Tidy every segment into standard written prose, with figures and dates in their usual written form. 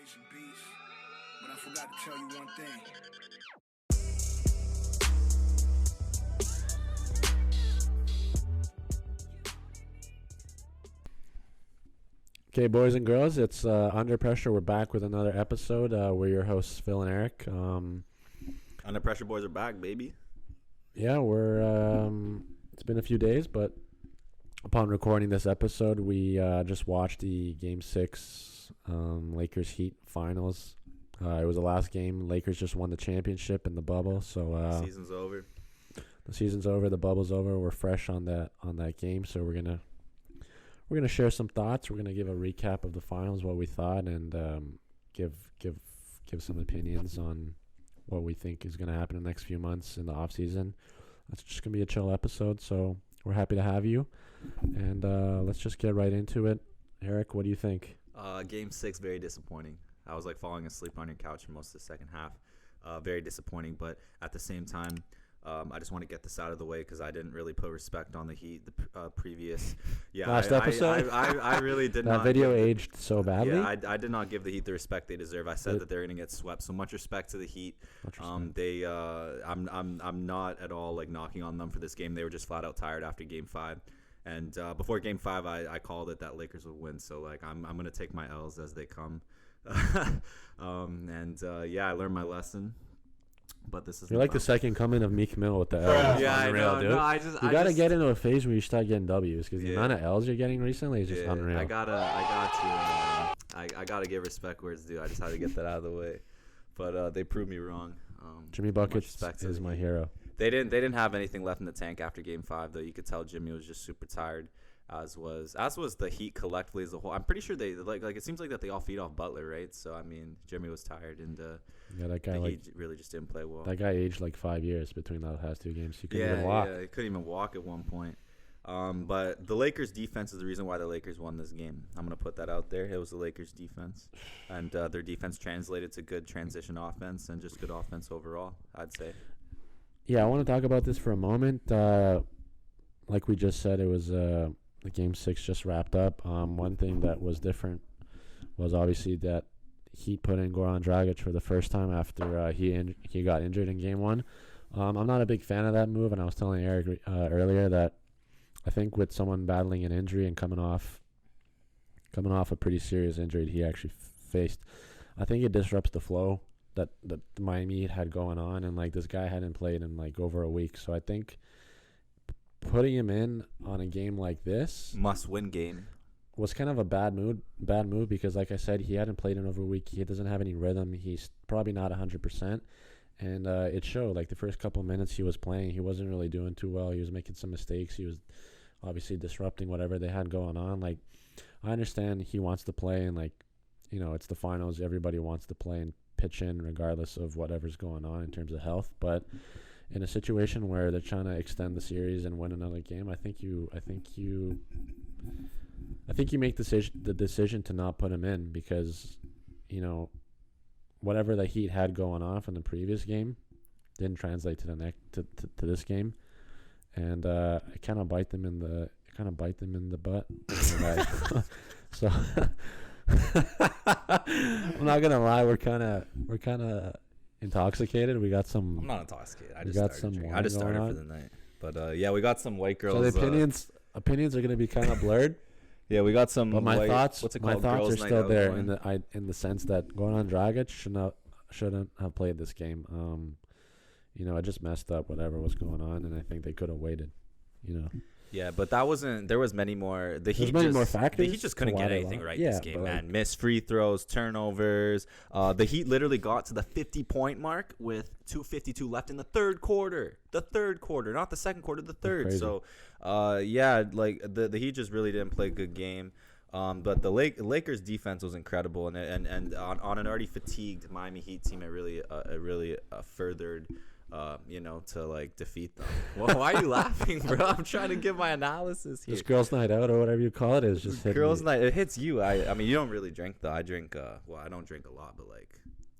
He's a beast. But I forgot to tell you one thing. Okay, boys and girls, it's Under Pressure. We're back with another episode. We're your hosts, Phil and Eric. Under Pressure boys are back, baby. Yeah, it's been a few days, but upon recording this episode, we just watched the Game 6 Lakers Heat finals. It was the last game. Lakers just won the championship in the bubble, so Season's over. the season's over, the bubble's over. We're fresh on that game, so we're gonna share some thoughts. We're gonna give a recap of the finals, what we thought, and give some opinions on what we think is gonna happen in the next few months in the off season. It's just gonna be a chill episode, so we're happy to have you. And let's just get right into it. Eric, what do you think? Game 6, very disappointing. I was like falling asleep on your couch for most of the second half. Very disappointing, but at the same time, I just want to get this out of the way because I didn't really put respect on the Heat the previous. Yeah, Last episode? I really did that not. That video aged so badly. Yeah, I did not give the Heat the respect they deserve. I said that they're going to get swept. So much respect to the Heat. I'm not at all like knocking on them for this game. They were just flat out tired after Game 5. And before Game 5, I called it that Lakers would win. So like I'm going to take my L's as they come. I learned my lesson. But this is you're like the second coming of Meek Mill with the L's. Yeah, I know. Dude. No, you gotta get into a phase where you start getting W's because the amount of L's you're getting recently is just unreal. I gotta give respect where it's due. I just had to get that out of the way. But they proved me wrong. Jimmy Buckets is my hero. They didn't have anything left in the tank after Game 5 though. You could tell Jimmy was just super tired. As was the Heat collectively as a whole. I'm pretty sure they like it seems like that they all feed off Butler, right? So I mean, Jimmy was tired, and that guy Heat really just didn't play well. That guy aged like 5 years between the last two games. He couldn't even walk. Yeah, he couldn't even walk at one point. But the Lakers' defense is the reason why the Lakers won this game. I'm gonna put that out there. It was the Lakers' defense, and their defense translated to good transition offense and just good offense overall, I'd say. Yeah, I want to talk about this for a moment. Like we just said, it was. The Game 6 just wrapped up. One thing that was different was obviously that Heat put in Goran Dragic for the first time after he got injured in Game 1. I'm not a big fan of that move, and I was telling Eric earlier that I think with someone battling an injury and coming off a pretty serious injury that he actually faced, I think it disrupts the flow that the Miami Heat had going on, and like this guy hadn't played in like over a week, so I think putting him in on a game like this must-win game was kind of a bad move because, like I said, he hadn't played in over a week. He doesn't have any rhythm. He's probably not 100%, and it showed. Like the first couple of minutes he was playing, he wasn't really doing too well. He was making some mistakes. He was obviously disrupting whatever they had going on. Like I understand he wants to play, and like it's the finals. Everybody wants to play and pitch in regardless of whatever's going on in terms of health, but in a situation where they're trying to extend the series and win another game, I think you make the decision to not put him in because whatever the Heat had going on from the previous game didn't translate to to this game, and it kind of bite them in the butt. So I'm not gonna lie, we're kind of intoxicated. We got some. I'm not intoxicated. I just started for the night. But we got some white girls. So the opinions are going to be kind of blurred. Yeah, we got some. But my thoughts are still there going. in the sense that Goran Dragic shouldn't have played this game. I just messed up whatever was going on, and I think they could have waited. Yeah, but that wasn't. There was many more. The Heat more factors. The Heat just couldn't get anything right this game, man. Missed free throws, turnovers. The Heat literally got to the 50-point mark with 2:52 left in the third quarter. The third quarter, not the second quarter, the third. So, like the Heat just really didn't play a good game. But the Lakers defense was incredible, and on an already fatigued Miami Heat team, it really furthered. To like defeat them. Well, why are you laughing, bro? I'm trying to give my analysis here. This girls' night out or whatever you call it is just girls' night. It hits you. I mean, you don't really drink though. I drink. I don't drink a lot, but like,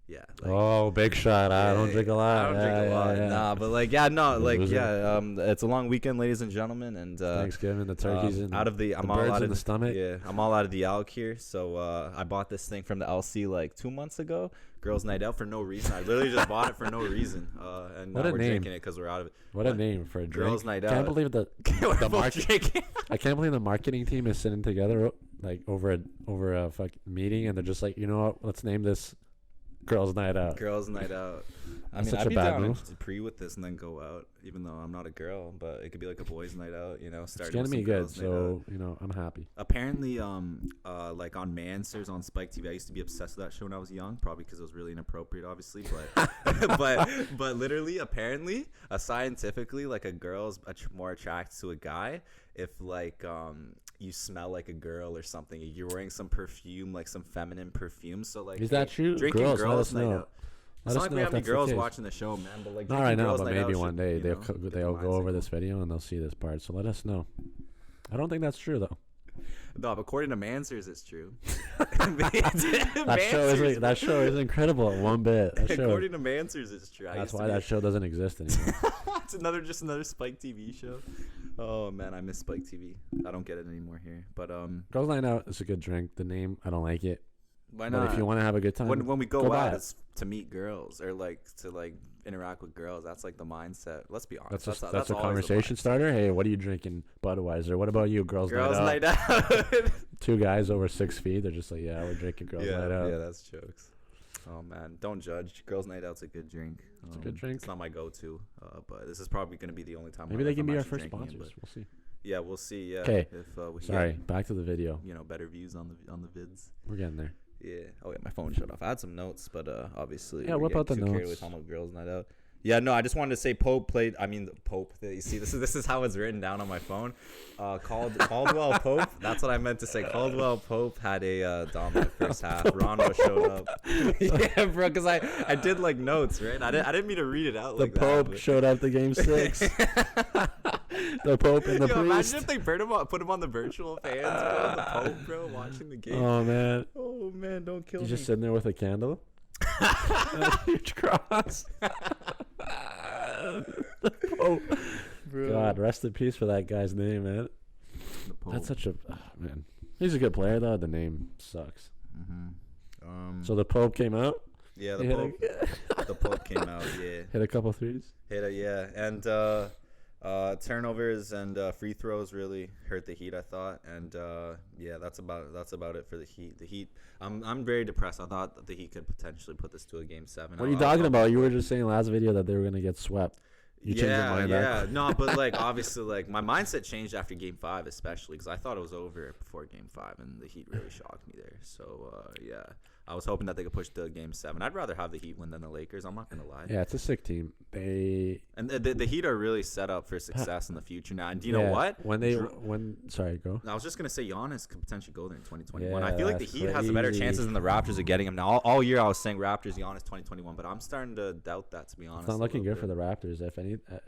Yeah. Like, oh, big shot. I don't drink a lot. I don't drink a lot. Yeah. Nah, but like, yeah, no, like, yeah. It's a long weekend, ladies and gentlemen, and Thanksgiving, the turkeys, and out of the, I'm the all birds out in of the stomach. Yeah, I'm all out of the elk here. So I bought this thing from the LC like 2 months ago. Girls' night out for no reason. I literally just bought it for no reason. And now we're drinking it because we're out of it. What a name for a drink. Girls' night out. Can't believe the market. I can't believe the marketing team is sitting together like over a fucking meeting, and they're just like, you know what? Let's name this Girls' Night Out. Girls' night out. I That's mean, such I'd a be bad down move. to pre with this and then go out, even though I'm not a girl. But it could be like a boys' night out, you know. It's Starting gonna with be some good, girls' night so out. you know I'm happy. Apparently, like on Mansers on Spike TV, I used to be obsessed with that show when I was young, probably because it was really inappropriate, obviously. But but literally, apparently, scientifically, like a girl's more attracted to a guy if like you smell like a girl or something. You're wearing some perfume, like some feminine perfume. So like, Is that true? Drinking Girls, let us night know. out. Let It's us not like know we if have any that's the girls case. watching the show, man. But like, Not right now, girls' but night maybe out one should, day you know, they'll get go the over mindset this video and they'll see this part. So let us know. I don't think that's true though. No, but according to Mansers, it's true. That show is incredible at one bit. That show, According to Mansers, it's true. that's why that show doesn't exist anymore. It's another Spike TV show. Oh man, I miss Spike TV. I don't get it anymore here. But Girls' Night Out is a good drink. The name, I don't like it. why But not? if you want to have a good time, when we go buy out, it. it's to meet girls or like to like interact with girls. That's like the mindset. Let's be honest. That's a always the conversation mindset. starter. Hey, what are you drinking? Budweiser. What about you? Girls' Girls' Night Out. night out. Two guys over 6 feet. They're just like, yeah, we're drinking Girls' Night Out. Yeah, that's jokes. Oh man, don't judge. Girls' night out's a good drink. It's a good drink. It's not my go-to, but this is probably going to be the only time. Maybe they can be our first sponsors. We'll see. Yeah, we'll see. Yeah. 'Kay. If we Sorry, get, back to the video. better views on the vids. We're getting there. Yeah. Oh yeah, my phone shut off. I had some notes, but obviously. Yeah, we're whip out the getting too carried notes. away talking about girls' night out. Yeah, no, I just wanted to say Pope played. I mean, Pope. You see, this is how it's written down on my phone. Caldwell Pope. That's what I meant to say. Caldwell Pope had a dominant first half. Rondo showed up. Yeah, bro. Because I did like notes, right? I didn't mean to read it out. The Pope showed up to Game 6. The Pope and the priest. Imagine if they put him on the virtual fans, bro. The Pope, bro, watching the game. Oh man. Oh man, don't kill He's me. just sitting there with a candle. A huge cross. The Pope. Bro. God, rest in peace for that guy's name, man. The Pope. That's such a man. He's a good player though. The name sucks. Mm-hmm. So the Pope came out. Yeah, He the hit Pope. The Pope came out. Yeah, Hit a couple threes. and turnovers and free throws really hurt the Heat, I thought, and yeah, that's about it for the Heat. The Heat. I'm very depressed. I thought that the Heat could potentially put this to a Game 7. What are you talking about? You were just saying last video that they were gonna get swept. You changed your mind. No, but like obviously, like my mindset changed after Game 5, especially because I thought it was over before Game 5, and the Heat really shocked me there. So yeah, I was hoping that they could push to Game 7. I'd rather have the Heat win than the Lakers. I'm not gonna lie. Yeah, it's a sick team. The Heat are really set up for success in the future now. And do you know what? Sorry, go. I was just gonna say Giannis could potentially go there in 2021. Yeah, I feel like the that's Heat has the better crazy. chances than the Raptors of getting him now. All year I was saying Raptors, Giannis 2021, but I'm starting to doubt that, to be honest. It's not looking good for the Raptors. If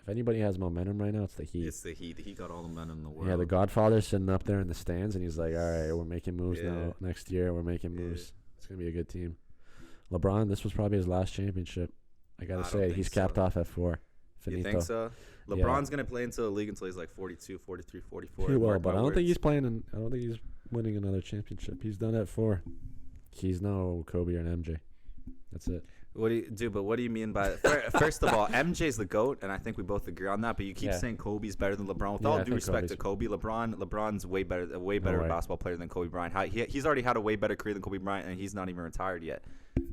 anybody has momentum right now, it's the Heat. It's the Heat. The Heat got all the men in the world. Yeah, the Godfather's sitting up there in the stands, and he's like, "All right, we're making moves Yeah. now. Next year, we're making Yeah. moves. It's gonna be a good team." LeBron, this was probably his last championship. I gotta I don't say, think he's so. capped off at 4. You Finito. think so? LeBron's gonna play into the league until he's like 42, 43, 44. He will, Mark but my I don't think words. he's playing. I don't think he's winning another championship. He's done at 4. He's no Kobe or an MJ. That's it. What do you do? But what do you mean by first of all, MJ's the GOAT, and I think we both agree on that. But you keep Yeah. saying Kobe's better than LeBron. With Yeah, all I due think respect Kobe's- to Kobe, LeBron's way better way. basketball player than Kobe Bryant. He's already had a way better career than Kobe Bryant, and he's not even retired yet.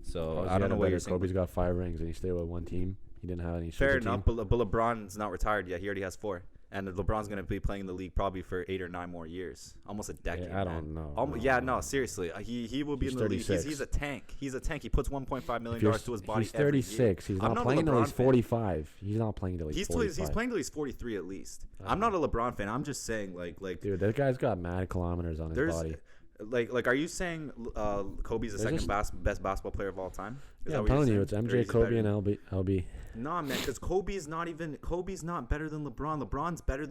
So I don't know what you're saying. Kobe's got 5 rings, and he stayed with one team. He didn't have any. Fair super enough, team. but LeBron's not retired yet. He already has 4. And LeBron's going to be playing in the league probably for 8 or 9 more years. Almost a decade. I don't know. No, seriously. He will be He's in the league. 36. He's a tank. He's a tank. He puts $1.5 million to his body He's every year. 36. He's I'm not not a playing till LeBron he's fan. 45. He's not playing till he's 45. He's playing till he's 43 at least. I'm not a LeBron fan. I'm just saying, like Dude, that guy's got mad kilometers on his body. Like, are you saying Kobe's the second best basketball player of all time? Yeah, I'm telling you, it's MJ, Kobe, and LB. Nah, man, because Kobe's not better than LeBron. LeBron's better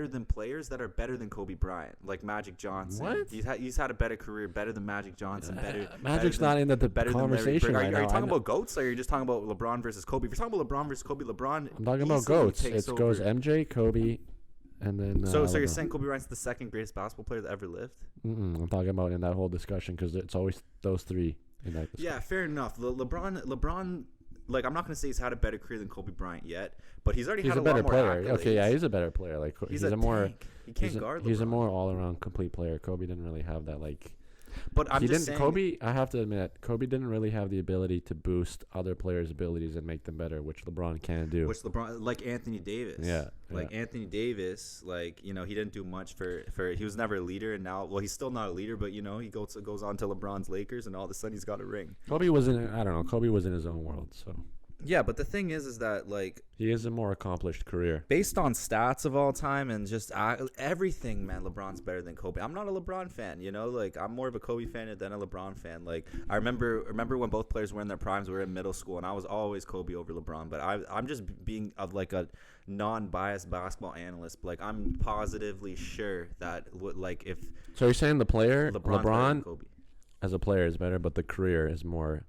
than players that are better than Kobe Bryant, like Magic Johnson. What? He's had a better career, better than Magic Johnson. Magic's not in the conversation right now. Are you talking about GOATs, or are you just talking about LeBron versus Kobe? If you're talking about LeBron versus Kobe, LeBron. I'm talking about GOATs. It goes MJ, Kobe, and then. So you're saying Kobe Bryant's the second greatest basketball player that ever lived? I'm talking about in that whole discussion because it's always those three in that discussion. Yeah, fair enough. LeBron. Like, I'm not gonna say he's had a better career than Kobe Bryant yet, but he's already had a better lot more player. accolades. Okay, yeah, he's a better player. Like he's a more tank. He can't guard LeBron. He's a more all-around complete player. Kobe didn't really have that. Like, but I'm just saying, Kobe, I have to admit, Kobe didn't really have the ability to boost other players' abilities and make them better, which LeBron can do. Which LeBron, like Anthony Davis. Yeah. Anthony Davis, like, you know, he didn't do much for. He was never a leader, and now, well, he's still not a leader, but you know, he goes on to LeBron's Lakers, and all of a sudden he's got a ring. Kobe was in his own world, so. Yeah, but the thing is that, like, he has a more accomplished career based on stats of all time and just everything. Man, LeBron's better than Kobe. I'm not a LeBron fan, you know. Like, I'm more of a Kobe fan than a LeBron fan. Like, I remember when both players were in their primes. We were in middle school, and I was always Kobe over LeBron. But I'm just being of like a non-biased basketball analyst. But, like, I'm positively sure that if so you're saying the player LeBron Kobe as a player is better, but the career is more.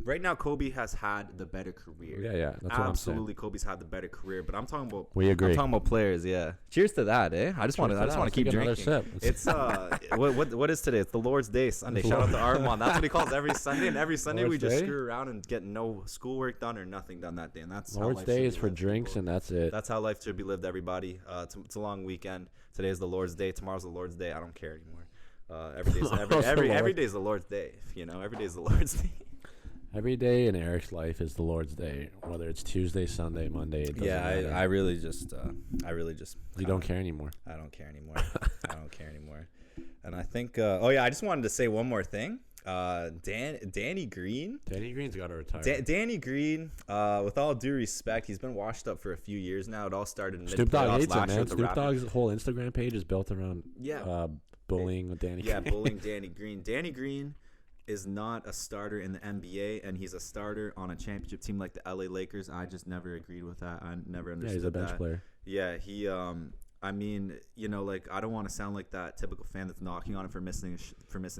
Right now, Kobe has had the better career. Yeah, that's what I'm saying. Absolutely, Kobe's had the better career. But I'm talking about. We agree. I'm talking about players. Yeah. Cheers to that, eh? I just want to keep drinking. Sip. It's what is today? It's the Lord's Day, Sunday. Shout out to Armand. That's what he calls every Sunday. And every Sunday we just screw around and get no schoolwork done or nothing done that day. And that's Lord's Day is for drinks, and that's it. That's how life should be lived, everybody. It's a long weekend. Today is the Lord's Day. Tomorrow's the Lord's Day. I don't care anymore. Every day is the Lord's Day. You know, every day is the Lord's Day. Every day in Eric's life is the Lord's Day, whether it's Tuesday, Sunday, Monday. It doesn't matter. I really just. You don't care anymore. I don't care anymore. And I think. I just wanted to say one more thing. Danny Green. Danny Green's got to retire. Danny Green, with all due respect, he's been washed up for a few years now. It all started in Snoop Dogg hates him, man. Snoop Dogg's whole Instagram page is built around bullying Danny Green. Yeah, bullying Danny Green. Danny Green is not a starter in the NBA, and he's a starter on a championship team like the LA Lakers. I just never agreed with that. I never understood that. Yeah, he's a bench player. Yeah, he I mean, you know, like, I don't want to sound like that typical fan that's knocking on him for missing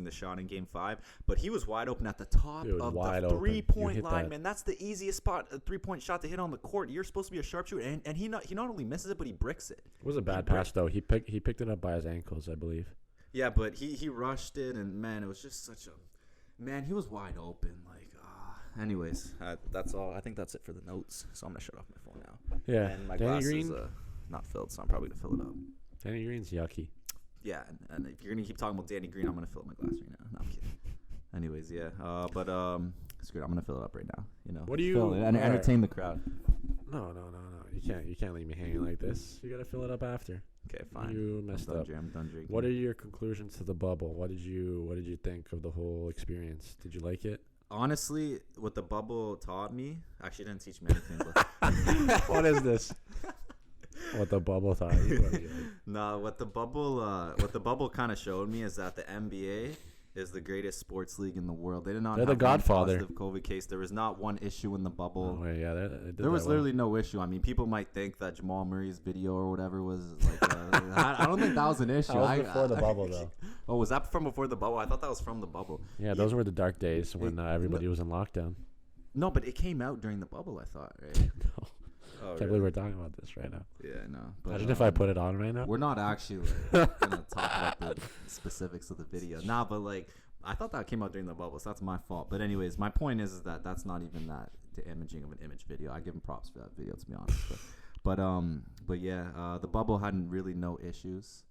the shot in Game 5, but he was wide open at the top of the three-point line, man. That's the easiest spot, a three-point shot to hit on the court. You're supposed to be a sharpshooter, and he not only misses it, but he bricks it. It was a bad pass, though. He picked it up by his ankles, I believe. Yeah, but he rushed it, and, man, it was just such a – man, he was wide open. Like, anyways, that's all. I think that's it for the notes, so I'm going to shut off my phone now. Yeah, and my glass is not filled, so I'm probably going to fill it up. Danny Green's yucky. Yeah, and if you're going to keep talking about Danny Green, I'm going to fill up my glass right now. No, I'm kidding. Anyways, yeah. Screw it. I'm going to fill it up right now. You know, what do you and entertain the crowd. No. You can't leave me hanging like this. You got to fill it up after. Okay, fine. You messed up. I'm done drinking. What are your conclusions to the bubble? What did you think of the whole experience? Did you like it? Honestly, what the bubble taught me, actually didn't teach me anything. But what is this? What the bubble taught you? No, what the bubble kind of showed me is that the NBA is the greatest sports league in the world. They did not. They're have the Godfather. Positive COVID case. There was not one issue in the bubble. Oh, yeah, there was literally no issue. I mean, people might think that Jamal Murray's video or whatever was like. I don't think that was an issue. That was before the bubble, though. Oh, was that from before the bubble? I thought that was from the bubble. Yeah, those were the dark days when everybody was in lockdown. No, but it came out during the bubble, I thought, right? No. Oh, can't believe we're talking about this right now. Yeah, no. But, imagine if I put it on right now. We're not actually gonna talk about the specifics of the video. Nah, but like, I thought that came out during the bubble, so that's my fault. But anyways, my point is that that's not even the imaging of an image video. I give him props for that video, to be honest. But yeah, the bubble had really no issues.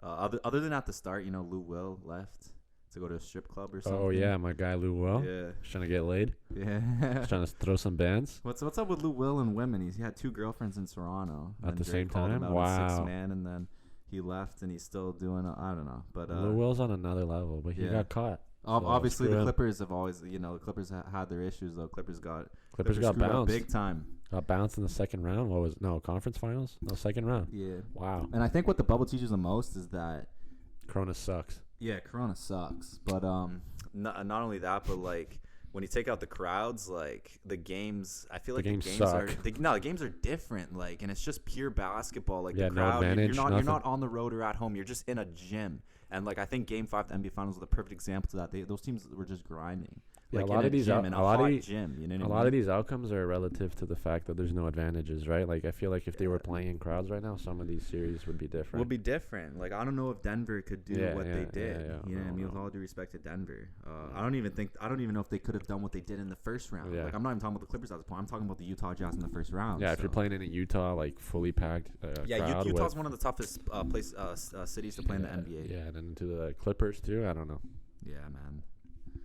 Other than at the start, you know, Lou Will left to go to a strip club or something. Oh yeah, my guy Lou Will. Yeah, he's trying to get laid. Yeah, he's trying to throw some bands. What's up with Lou Will and women? He had 2 girlfriends in Toronto at the same time. Wow. 6-man, and then he left, and he's still doing. I don't know, but Lou Will's on another level, but he got caught. So obviously, the Clippers have always, you know, the Clippers had their issues though. Clippers got bounced big time. Got bounced in the second round. Conference finals? No, second round. Yeah. Wow. And I think what the bubble teaches the most is that Corona sucks. Yeah, Corona sucks. But not only that, but like when you take out the crowds, like the games, I feel like the games suck. the games are different. Like, and it's just pure basketball. Like the no crowd, advantage, you're not on the road or at home. You're just in a gym. And like I think Game 5 of the NBA Finals was the perfect example to that. Those teams were just grinding. Yeah, like a lot of these gym, in a hot gym, you know what I mean? A lot of these outcomes are relative to the fact that there's no advantages, right? Like I feel like if they were playing in crowds right now, some of these series would be different. Like I don't know if Denver could do what they did. You know what I mean? With all due respect to Denver, I don't even know if they could have done what they did in the first round. Like I'm not even talking about the Clippers at this point. I'm talking about the Utah Jazz in the first round. Yeah, if you're playing in a Utah like fully packed crowd, Utah's one of the toughest cities to play in the NBA. Yeah, and then to the Clippers too. I don't know. Yeah, man.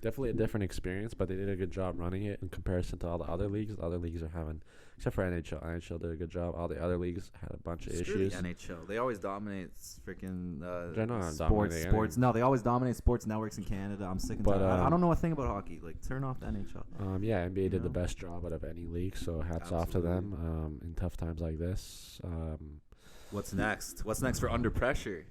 Definitely a different experience, but they did a good job running it in comparison to all the other leagues. The other leagues are having, except for NHL. NHL did a good job. All the other leagues had a bunch of issues. The NHL. They always dominate freaking sports. No, they always dominate sports networks in Canada. I'm sick and tired. I don't know a thing about hockey. Like, turn off the NHL. NBA did the best job out of any league, so hats off to them in tough times like this. What's next? What's next for Under Pressure?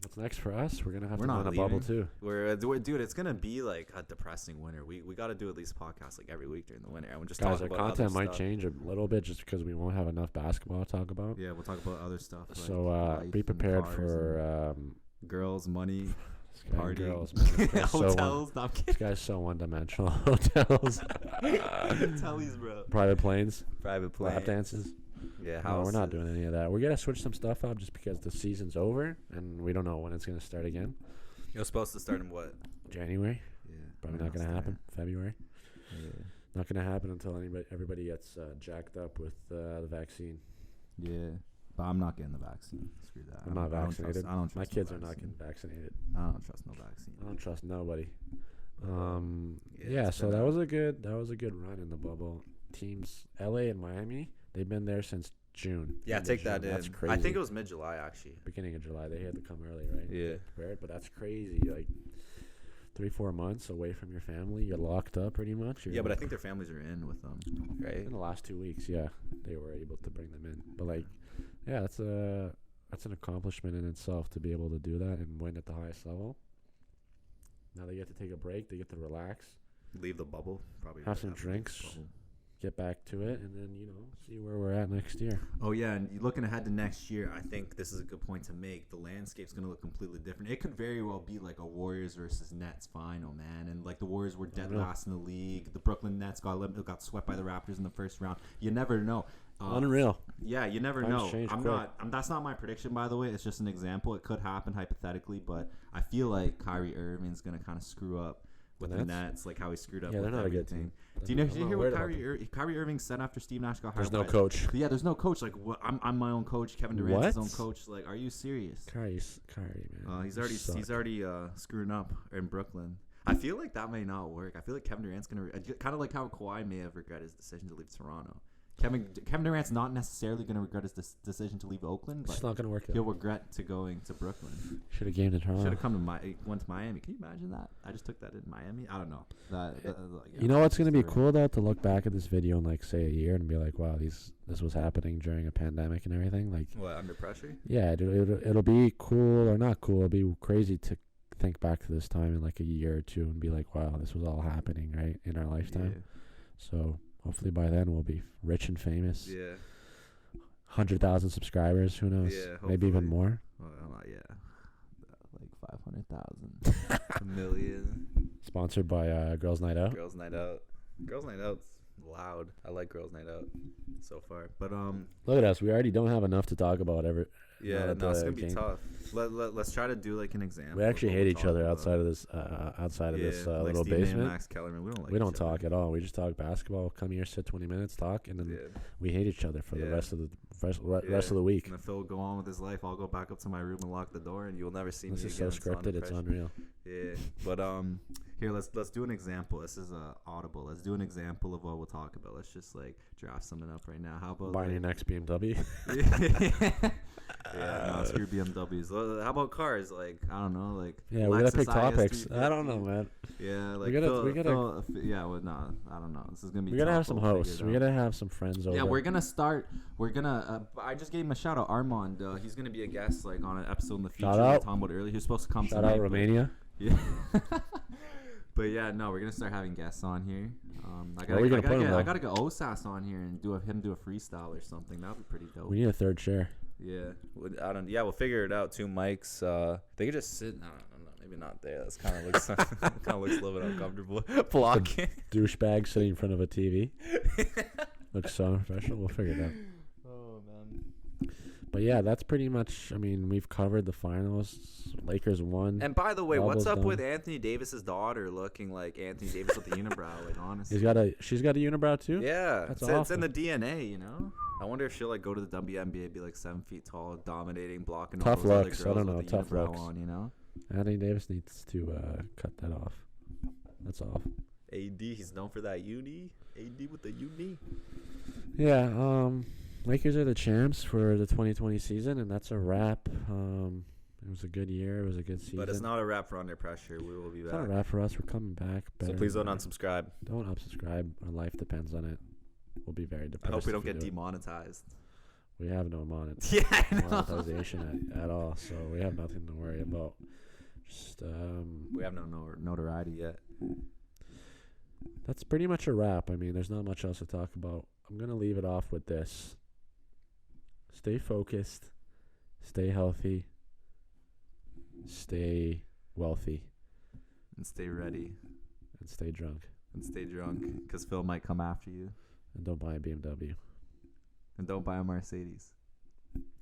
What's next for us? We're gonna have to run a bubble too. Dude, it's gonna be like a depressing winter. We got to do at least podcasts like every week during the winter, and we'll just guys, talk about our content might stuff. change a little bit just because we won't have enough basketball to talk about. Yeah, we'll talk about other stuff. So be prepared for girls, money, party, girls, man. hotels. This guy's so one-dimensional. Hotels, tellies, bro. Private planes, lap dances. Yeah, no, we're not doing any of that. We're gonna switch some stuff up just because the season's over and we don't know when it's gonna start again. It was supposed to start in what? January. Yeah, probably not gonna happen. February. Yeah, not gonna happen until everybody gets jacked up with the vaccine. Yeah, but I'm not getting the vaccine. Screw that. I'm not vaccinated. I don't trust my kids are not getting vaccinated. I don't trust no vaccine. I don't trust nobody. So that was a good run in the bubble. Teams LA and Miami. They've been there since June. Yeah, take that in. That's crazy. I think it was mid-July, actually. Beginning of July. They had to come early, right? Yeah. But that's crazy. Like 3-4 months away from your family. You're locked up pretty much. But I think their families are in with them, right? In the last 2 weeks, yeah. They were able to bring them in. But, that's an accomplishment in itself to be able to do that and win at the highest level. Now they get to take a break. They get to relax. Leave the bubble. Probably have some drinks. Get back to it, and then see where we're at next year. Oh yeah, and looking ahead to next year, I think this is a good point to make. The landscape's going to look completely different. It could very well be like a Warriors versus Nets final, man. And like the Warriors were dead last in the league. The Brooklyn Nets got swept by the Raptors in the first round. You never know. Unreal. Yeah, you never know. That's not my prediction, by the way. It's just an example. It could happen hypothetically, but I feel like Kyrie Irving's going to kind of screw up with the Nets, like how he screwed up with everything. Good team. Do you hear what Kyrie Irving said after Steve Nash got hired? There's no coach. Yeah, there's no coach. Like, I'm my own coach. Kevin Durant's his own coach. Like, are you serious? Kyrie, man. He's already screwing up in Brooklyn. I feel like that may not work. I feel like Kevin Durant's gonna kind of like how Kawhi may have regretted his decision to leave Toronto. Kevin Durant's not necessarily going to regret his decision to leave Oakland, but it's not going to work. He'll regret to going to Brooklyn. Should have gamed in Toronto. Should have come to went to Miami. Can you imagine that? I just took that in Miami. I don't know. You know what's going to be cool though, to look back at this video in say a year and be like, wow, this was happening during a pandemic and everything. Like what, under pressure? Yeah, it'll be cool or not cool. It'll be crazy to think back to this time in a year or two and be like, wow, this was all happening right in our lifetime. Yeah. So. Hopefully by then we'll be rich and famous. Yeah. 100,000 subscribers. Who knows? Yeah. Maybe even more. Yeah. Like 500,000. A million. Sponsored by Girls Night Out. Girls Night Out's loud. I like Girls Night Out so far. But look at us. We already don't have enough to talk about ever. Yeah, no, it's gonna be tough. Let's try to do an example. We actually hate each other outside of this little Steve basement. Max Kellerman. We don't talk at all. We just talk basketball. Come here, sit 20 minutes, talk, and then we hate each other for the rest of the week. And if Phil will go on with his life, I'll go back up to my room and lock the door, and you'll never see me again. This is so scripted. It's unreal. Yeah, but here let's do an example. This is audible. Let's do an example of what we'll talk about. Let's just draft something up right now. How about buying your next BMW? Yeah, no, screw BMWs. How about cars? Like, I don't know, like. Yeah, we gotta pick Lexus topics. IS350. I don't know, man. Yeah, like we gotta. yeah, well, no, I don't know. This is gonna be. We gotta have some we'll hosts. We gotta have some friends over. Yeah, we're gonna start. We're gonna. I just gave him a shout out, Armand. He's gonna be a guest like on an episode in the future. Shout We were out. talking about earlier. He was supposed to come. Shout tonight, out Romania. Yeah. But yeah, no, we're gonna start having guests on here. I Where are we gonna put him, though? I gotta get OSAS on here and do a freestyle or something. That'd be pretty dope. We need a third chair. Yeah, I don't. Yeah, we'll figure it out. 2 mics. They could just sit. I don't know. Maybe not there. That's kind of looks a little bit uncomfortable. Blocking. Douchebag sitting in front of a TV. Looks so unprofessional. We'll figure it out. Oh man. But yeah, that's pretty much. I mean, we've covered the finals. Lakers won. And by the way, Bubbles what's up done. with Anthony Davis's daughter looking like Anthony Davis with the unibrow? Like honestly. She's got a unibrow too. Yeah, That's it's awesome. in the DNA, you know. I wonder if she'll like go to the WNBA, be like 7 feet tall, dominating, blocking. Tough all those other looks. I girls don't know. with the Tough unibrow looks. on, you know. Anthony Davis needs to cut that off. That's off. AD, he's known for that uni. AD with the uni. Yeah. Lakers are the champs for the 2020 season, and that's a wrap. It was a good year. It was a good season. But it's not a wrap for Under Pressure. We will be It's back. not a wrap for us. We're coming back. So better please than don't ever. unsubscribe. Don't unsubscribe. Our life depends on it. We'll be very I depressed. hope we don't if get do it. demonetized. We have no Yeah, I know. monetization at all, so we have nothing to worry about. Just We have no notoriety yet. that's pretty much a wrap. I mean, there's not much else to talk about. I'm gonna leave it off with this. Stay focused. Stay healthy. Stay wealthy. And stay ready. And stay drunk. And stay drunk. Because Phil might come after you. And don't buy a BMW. And don't buy a Mercedes.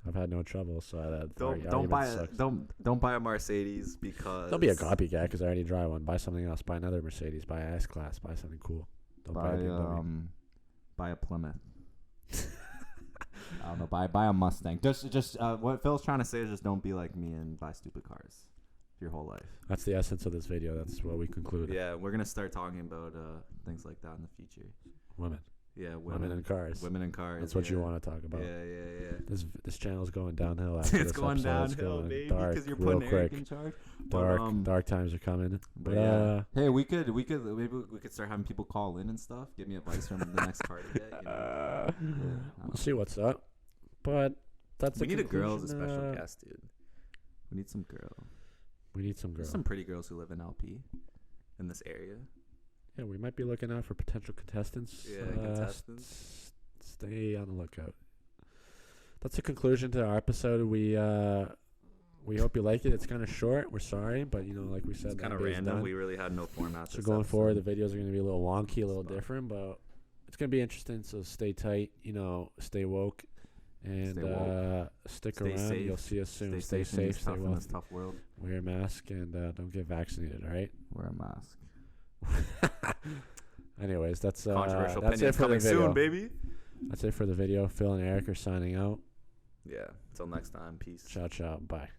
I've had no trouble, so that Don't buy a Mercedes because Don't be a copycat because I already drive one. Buy something else. Buy another Mercedes. Buy an S class. Buy something cool. Don't buy a BMW. Buy a Plymouth. I don't know. Buy a Mustang. Just what Phil's trying to say is just don't be like me and buy stupid cars your whole life. That's the essence of this video. That's what we conclude. Yeah, we're gonna start talking about things like that in the future. Women. Yeah, Women and cars. Women and cars. That's what you want to talk about. Yeah. This channel's going downhill after It's this going episode. It's downhill, going baby, dark because you're real putting Eric quick. in charge. Dark times are coming. But yeah. Hey, we could maybe we could start having people call in and stuff. Give me advice from the next car to get. You know? We'll see what's up. But that's we the need a girl as a conclusion, special guest, dude. We need some girl. We need some girls. There's some pretty girls who live in LP, in this area. Yeah, we might be looking out for potential contestants. Yeah, contestants. Stay on the lookout. That's the conclusion to our episode. We hope you like it. It's kind of short. We're sorry, but like we said, It's kind of random. We really had no format. So going forward, the videos are going to be a little wonky, a little different, but it's going to be interesting. So stay tight. Stay woke. And stick Stay around. safe. You'll see us soon. Stay Stay safe. Stay in well. this tough world. Wear a mask and don't get vaccinated. All right. Wear a mask. Anyways, that's Controversial that's it opinions for the coming video. soon, baby. That's it for the video. Phil and Eric are signing out. Yeah. Until next time. Peace. Ciao, ciao. Bye.